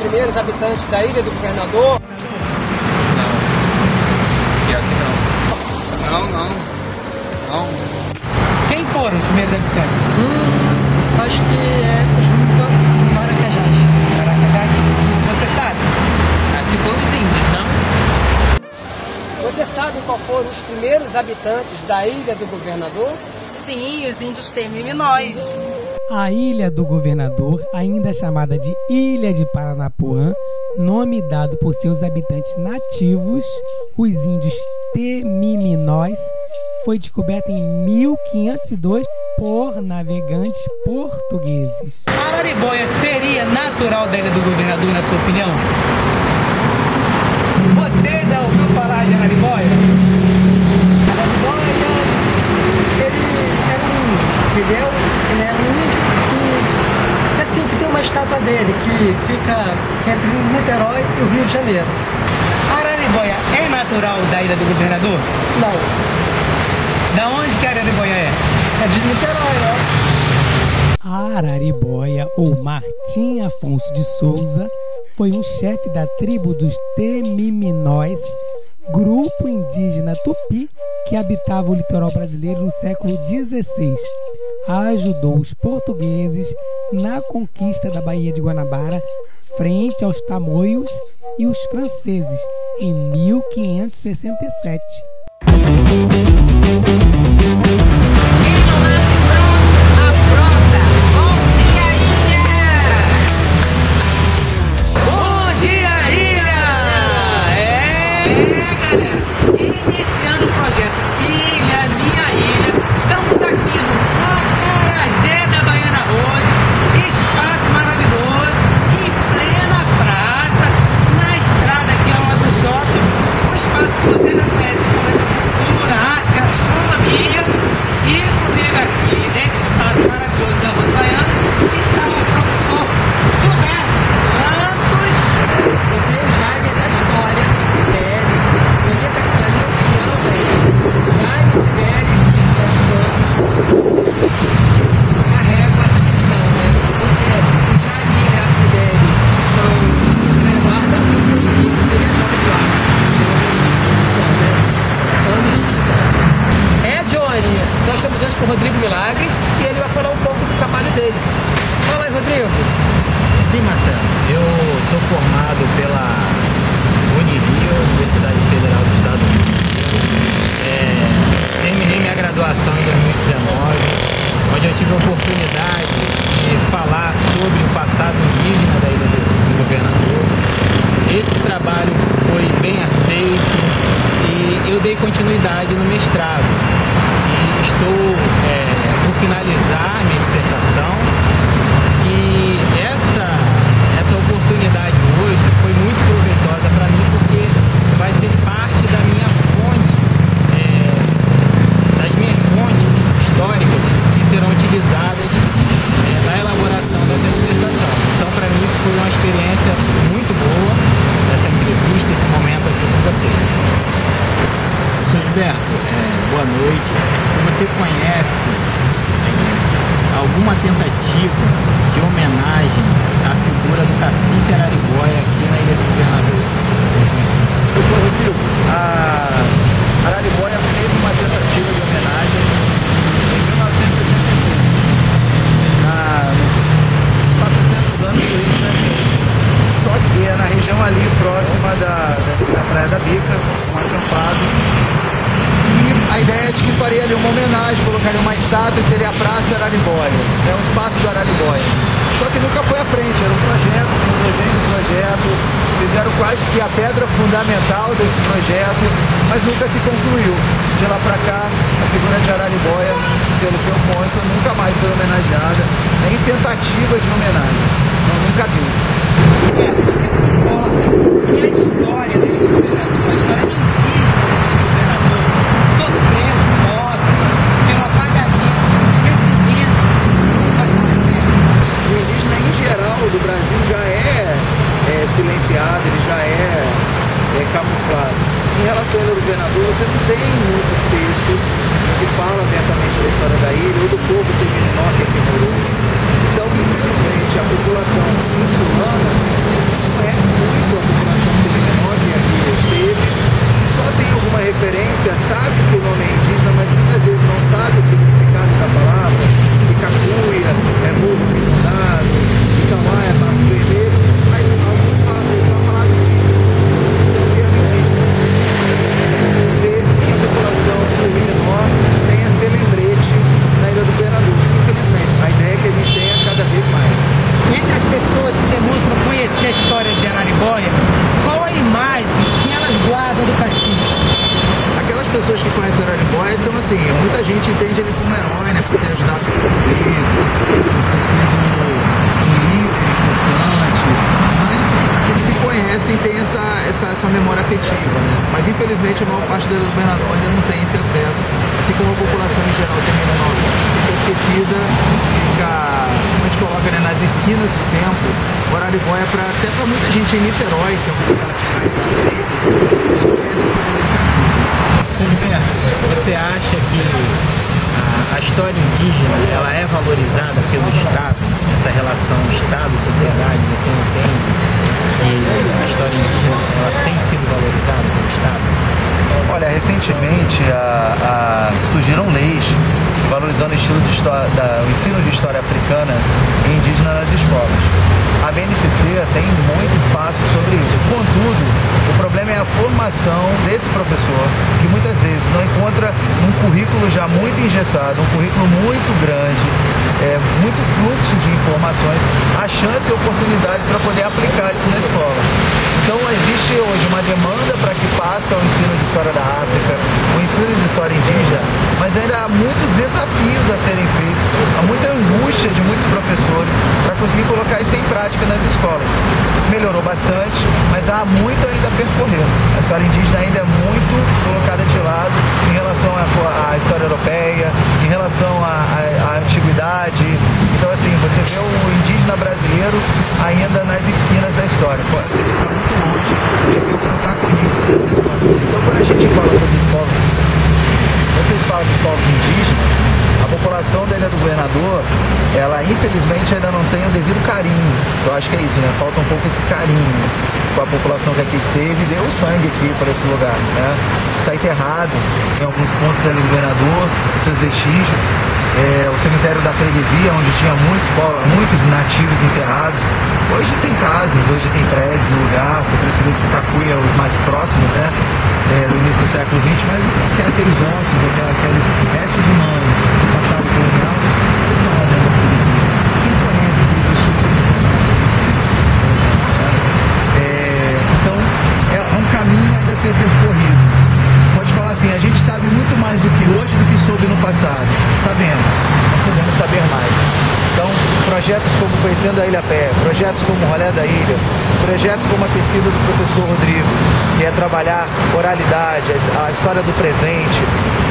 primeiros habitantes da Ilha do Governador? Não. Pior que não. Não. Quem foram os primeiros habitantes? Acho que é os Maracajás. Maracajás? Você sabe? Acho que foram os índios, não? Você sabe qual foram os primeiros habitantes da Ilha do Governador? Sim, os índios Termiminóis. A Ilha do Governador, ainda chamada de Ilha de Paranapuã, nome dado por seus habitantes nativos, os índios Temiminóis, foi descoberta em 1502 por navegantes portugueses. Araribóia seria natural da Ilha do Governador, na sua opinião? Você já ouviu falar de Araribóia? Araribóia, ele era um índio, entendeu? Ele era um índio que assim, que tem uma estátua dele que fica entre Niterói e o Rio de Janeiro. Araribóia é natural da Ilha do Governador? Não, Da onde que a Araribóia é? é de Niterói, né? Araribóia, ou Martim Afonso de Souza, foi um chefe da tribo dos Temiminóis, grupo indígena tupi que habitava o litoral brasileiro no século XVI. Ajudou os portugueses na conquista da Baía de Guanabara frente aos tamoios e os franceses em 1567. Bom dia, ilha! Galera, iniciando o projeto Ilha Minha Ilha, estamos aqui no Acarajé da Baiana Rose, espaço maravilhoso, em plena praça, na estrada aqui ao lado do shopping, um espaço que você já conhece como cultura, arte, gastronomia, e comigo aqui, nesse espaço maravilhoso da Rose Baiana, está o professor Gilberto Santos. Você é o Jaime da história, Sibeli. Na minha opinião, Jaime, Sibeli e Santos carregam essa questão, né? Porque o Jaime e a Sibeli são guarda, isso seria jovem de lá. Anos de idade. Johnny, nós estamos hoje com o Rodrigo Milagres e ele vai falar um pouco do trabalho dele. Fala aí, Rodrigo. Sim, Marcelo. Eu sou formado pela Unirio, Universidade Federal do Estado do Rio. Terminei minha graduação em 2019, onde eu tive a oportunidade de falar sobre o passado indígena da Ilha do Governador. Esse trabalho foi bem aceito e eu dei continuidade no mestrado. E estou por finalizar minha dissertação. E essa oportunidade hoje foi muito proveitosa para mim, porque vai ser parte da minha fonte, das minhas fontes históricas que serão utilizadas na elaboração dessa dissertação. Então, para mim, foi uma experiência muito boa essa entrevista, esse momento aqui com vocês. Sr. Gilberto, boa noite. Se você conhece alguma tentativa de homenagem à figura do cacique Araribóia aqui na Ilha do Governador? Professor Rodrigo, a Araribóia fez uma tentativa de homenagem em 1965, nos 400 anos do Rio de Janeiro. Só que é na região ali próxima da Praia da Bica, um acampado. E a ideia é de que faria ali uma homenagem, colocaria uma estátua e seria a Praça Araribóia, um espaço do Araribóia. Só que nunca foi à frente, era um projeto, um desenho do projeto, fizeram quase que a pedra fundamental desse projeto, mas nunca se concluiu. De lá pra cá, a figura de Araribóia, pelo que eu consto, nunca mais foi homenageada, nem tentativa de homenagem, não, nunca deu. Você concorda que a história da Ilha do Governador, a história indígena do governador, sofre pelo apagamento, esquecimento do passado do tempo? O indígena em geral do Brasil já é silenciado, ele já é camuflado. Em relação ao governador, você não tem muitos textos que falam abertamente da história da ilha ou do povo terminó que aqui morou. Então, infelizmente, a população insulana desconhece muito a população menor que aqui esteve, e só tem alguma referência, sabe que o nome é indígena, mas muitas vezes não sabe o significado da palavra, que Cacuia é morro inundado, Itauá é barro vermelho, mas alguns falam assim, só a palavra vezes que a população do Rio Menor tenha esse lembrete na Ilha do Governador. Infelizmente, a ideia é que a gente tenha cada vez mais. Entre as pessoas que demonstram conhecer a história de Araribóia, qual a imagem que elas guardam do cacique? Aquelas pessoas que conhecem Araribóia, então assim, muita gente entende ele como herói, né, por ter ajudado os portugueses, por ter sido um líder importante, mas aqueles que conhecem têm essa memória afetiva, né? Mas infelizmente a maior parte do governador ainda não tem esse acesso, assim como a população em geral tem menor, fica esquecida, fica, como a gente coloca, né, nas esquinas do tempo. O Araribóia, até para muita gente em Niterói, que é uma cidade que mais desconhece a figura do cacique. Seu Gilberto, você acha que a história indígena ela é valorizada pelo Estado? Essa relação Estado-sociedade, você entende que a história indígena ela tem sido valorizada pelo Estado? Olha, recentemente surgiram leis valorizando o ensino de história africana e indígena nas escolas. A BNCC tem muito espaço sobre isso. Contudo, o problema é a formação desse professor, que muitas vezes não encontra um currículo já muito engessado, um currículo muito grande, muito fluxo de informações, a chance e oportunidades para poder aplicar isso na escola. Então existe hoje uma demanda para que faça o ensino de história da África, o ensino de história indígena, mas ainda há muitos desafios a serem feitos, há muita angústia de muitos professores para conseguir colocar isso em prática nas escolas. Melhorou bastante, mas há muito ainda a percorrer. A história indígena ainda é muito colocada de lado em relação à história europeia, em relação à antiguidade. Então assim, você vê o indígena brasileiro ainda nas esquinas da história. Você fica muito longe de ser o protagonista dessa história. Então quando a gente fala sobre os povos, vocês falam dos povos indígenas, a população da Ilha do Governador, ela infelizmente ainda não tem o devido carinho. Eu acho que é isso, né? Falta um pouco esse carinho com a população que aqui esteve e deu sangue aqui para esse lugar, né? Está enterrado em alguns pontos da Ilha do Governador, seus vestígios. O cemitério da freguesia, onde tinha muitos nativos enterrados. Hoje tem casas, hoje tem prédios no lugar, foi transferido para Cacuia, os mais próximos, né? No início do século XX, mas tem aqueles ossos, aqueles restos humanos do passado colonial, eles estão lá dentro da freguesia. Quem conhece que existe esse então, é um caminho ainda a ser percorrido. Pode falar assim, a gente sabe muito mais do que hoje do que soube no passado. Sabemos, mas podemos saber mais. Então, projetos como Conhecendo a Ilha a Pé, projetos como Rolê da Ilha, projetos como a pesquisa do professor Rodrigo, que é trabalhar oralidade, a história do presente,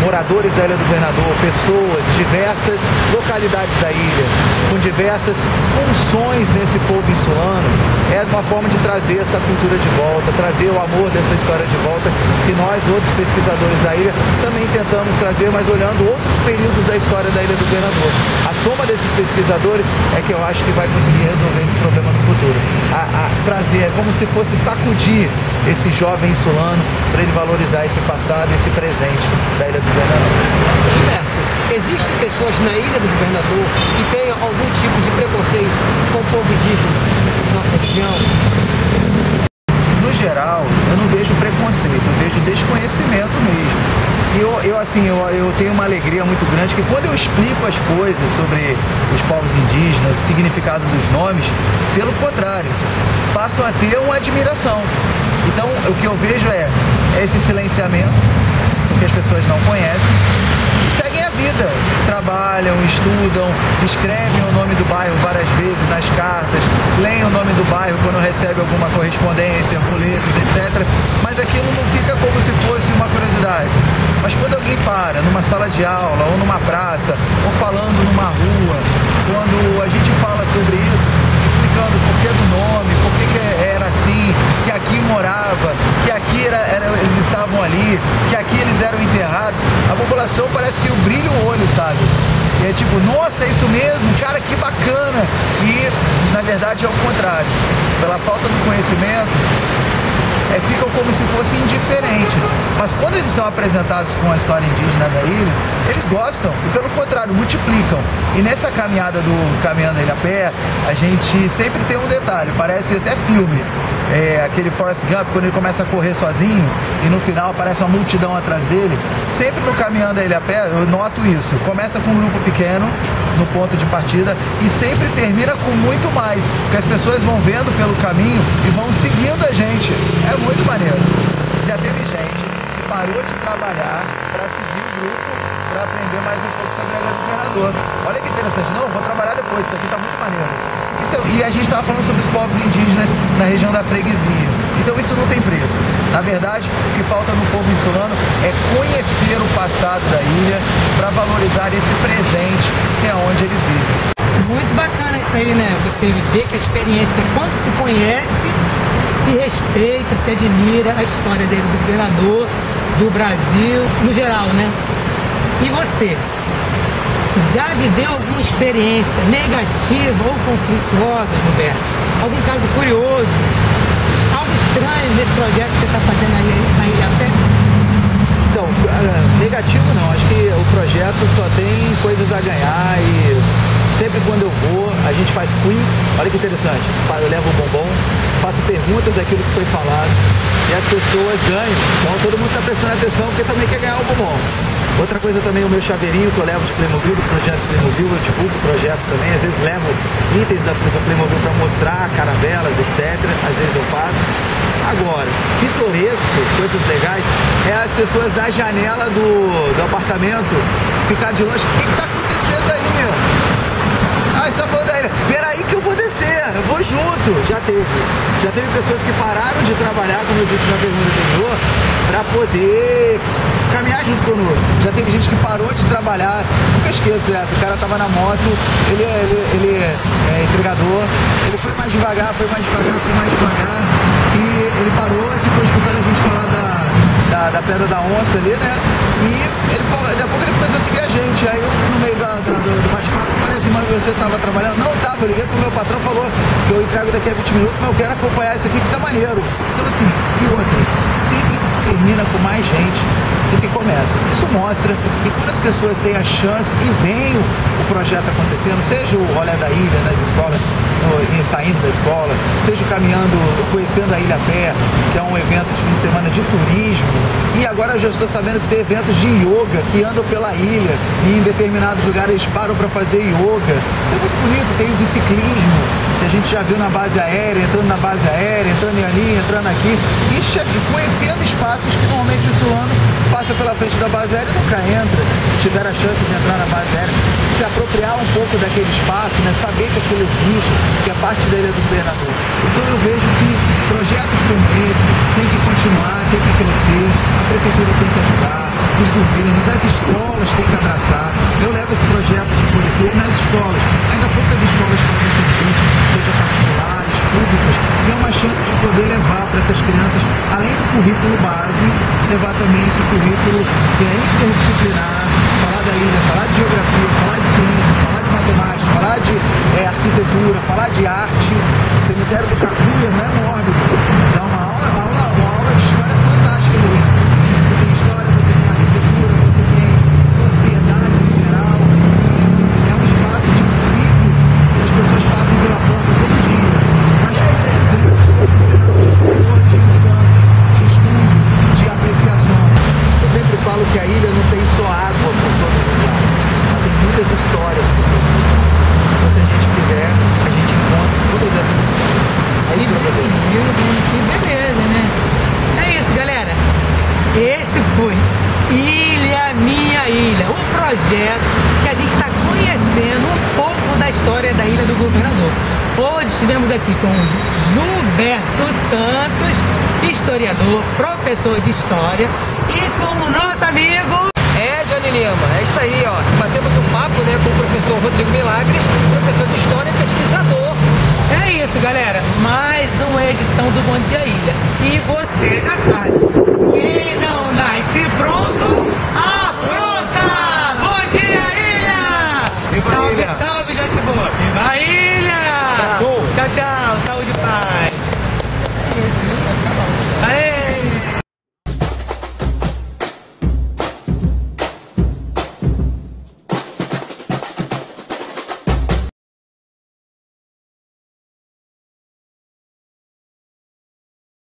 moradores da Ilha do Governador, pessoas, diversas localidades da ilha, com diversas funções nesse povo insulano, é uma forma de trazer essa cultura de volta, trazer o amor dessa história de volta, que nós, outros pesquisadores da ilha, também tentamos trazer, mas olhando outros períodos da história da Ilha do Governador. A soma desses pesquisadores é que eu acho que vai conseguir resolver esse problema no futuro. Trazer, é como se fosse sacudir esse jovem insulano para ele valorizar esse passado, esse presente da Ilha do Governador. Gilberto, existem pessoas na Ilha do Governador que tenham algum tipo de preconceito com o povo indígena da nossa região? No geral, eu não vejo preconceito, eu vejo desconhecimento mesmo. Eu tenho uma alegria muito grande que quando eu explico as coisas sobre os povos indígenas, o significado dos nomes, pelo contrário, passam a ter uma admiração. Então, o que eu vejo é esse silenciamento, porque as pessoas não conhecem, e seguem a vida, trabalham, estudam, escrevem o nome do bairro várias vezes nas cartas, leem o nome do bairro quando recebe alguma correspondência, boletos, etc. Mas aquilo não fica como se fosse uma curiosidade. Mas quando alguém para numa sala de aula, ou numa praça, ou falando numa rua, quando a gente fala sobre isso, explicando o porquê do nome, por que era assim, que aqui morava, que aqui eles estavam ali, que aqui eles eram enterrados, a população parece que brilha o olho, sabe? E é tipo, nossa, é isso mesmo, cara, que bacana. E na verdade é o contrário. Pela falta do conhecimento, ficam como se fossem indiferentes. Mas quando eles são apresentados com a história indígena da ilha, eles gostam e, pelo contrário, multiplicam. E nessa caminhada do Caminhando a Ilha a Pé, a gente sempre tem um detalhe, parece até filme. Aquele Forrest Gump, quando ele começa a correr sozinho e no final aparece uma multidão atrás dele. Sempre no Caminhando a Ilha a Pé, eu noto isso. Começa com um grupo pequeno no ponto de partida e sempre termina com muito mais, porque as pessoas vão vendo pelo caminho e vão seguindo a gente. É muito maneiro. Já teve gente que parou de trabalhar para seguir o grupo, para aprender mais um pouco sobre a Ilha do Governador. Olha que interessante. Não, vou trabalhar depois, isso aqui tá muito maneiro. E a gente estava falando sobre os povos indígenas na região da freguesia. Então isso não tem preço. Na verdade, o que falta no povo insulano é conhecer o passado da ilha para valorizar esse presente que é onde eles vivem. Muito bacana isso aí, né? Você vê que a experiência, quando se conhece, se respeita, se admira a história dele, do governador, do Brasil, no geral, né? E você? Já viveu alguma experiência negativa ou conflituosa, Roberto? Algum caso curioso? Algo estranho nesse projeto que você está fazendo aí na Ilha a Pé? Então, negativo não. Acho que o projeto só tem coisas a ganhar e sempre quando eu vou, a gente faz quiz. Olha que interessante. Eu levo um bombom, faço perguntas daquilo que foi falado e as pessoas ganham. Então todo mundo está prestando atenção porque também quer ganhar o bombom. Outra coisa também, o meu chaveirinho que eu levo de Playmobil, do projeto Playmobil, eu divulgo projetos também, às vezes levo itens da Playmobil para mostrar, caravelas, etc. Às vezes eu faço. Agora, pitoresco, coisas legais, é as pessoas da janela do apartamento ficar de longe. O que está acontecendo aí, meu? Você tá falando da ilha. Peraí que eu vou descer, eu vou junto. Já teve pessoas que pararam de trabalhar, como eu disse na pergunta anterior, para poder caminhar junto conosco. Já teve gente que parou de trabalhar, nunca esqueço essa, o cara tava na moto, ele é entregador, ele foi mais devagar, e ele parou e ficou escutando a gente falar da Pedra da Onça ali, né? E ele falou, daqui a pouco ele começou a seguir a gente. Aí eu, no meio do bate-papo, parece, mano, você tava trabalhando? Não, tava, eu liguei pro meu patrão, falou que eu entrego daqui a 20 minutos, mas eu quero acompanhar isso aqui que tá maneiro. Então assim, e outra, sempre termina com mais gente do que começa. Isso mostra que quando as pessoas têm a chance e veem o projeto acontecendo, seja o rolê da ilha nas escolas, saindo da escola, seja caminhando, conhecendo a Ilha a Pé, que é um evento de fim de semana de turismo, e agora eu já estou sabendo que tem eventos de yoga que andam pela ilha e em determinados lugares eles param para fazer yoga. Isso é muito bonito. Tem o de ciclismo, que a gente já viu na base aérea, entrando na base aérea, entrando ali, entrando aqui, e conhecendo espaços que normalmente o insulano passa pela frente da base aérea e nunca entra. Se tiver a chance de entrar na base aérea, se apropriar um pouco daquele espaço, né? Saber que aquilo existe, que é parte da Ilha do Governador. Então eu vejo que projetos como esse tem que continuar, tem que crescer, a prefeitura tem que ajudar, os governos, as escolas têm que abraçar. Eu levo esse projeto de conhecer nas escolas. Ainda poucas escolas fazem com gente, seja particulares, públicas, e é uma chance de poder levar para essas crianças, além do currículo base, levar também esse currículo que é interdisciplinar, falar da ilha, falar de geografia, falar de ciências, falar de matemática, falar de arquitetura, falar de arte. O cemitério do Cacuia não é mórbido, mas é uma aula de história fantástica ali dentro. Você tem história, você tem arquitetura, você tem sociedade em geral. É um espaço de convívio que as pessoas passam pela porta todo dia. Mas, por exemplo, um cenário de cultura, de mudança, de estudo, de apreciação. Eu sempre falo que a ilha não tem só água por todos os lados. Ela tem muitas histórias por todos os lados. Então, se a gente quiser, a gente encontra todas essas histórias. É isso pra você. Que beleza, né? É isso, galera. Esse foi Ilha Minha Ilha, um projeto que a gente está conhecendo um pouco da história da Ilha do Governador. Hoje estivemos aqui com Gilberto Santos, historiador, professor de história, e com o nosso amigo... Johnny Lima, é isso aí, ó. Batemos um papo, né, com o professor Rodrigo Milagres, professor de história e pesquisador. É isso, galera. Mais uma edição do Bom Dia Ilha. E você já sabe, quem não nasce pronto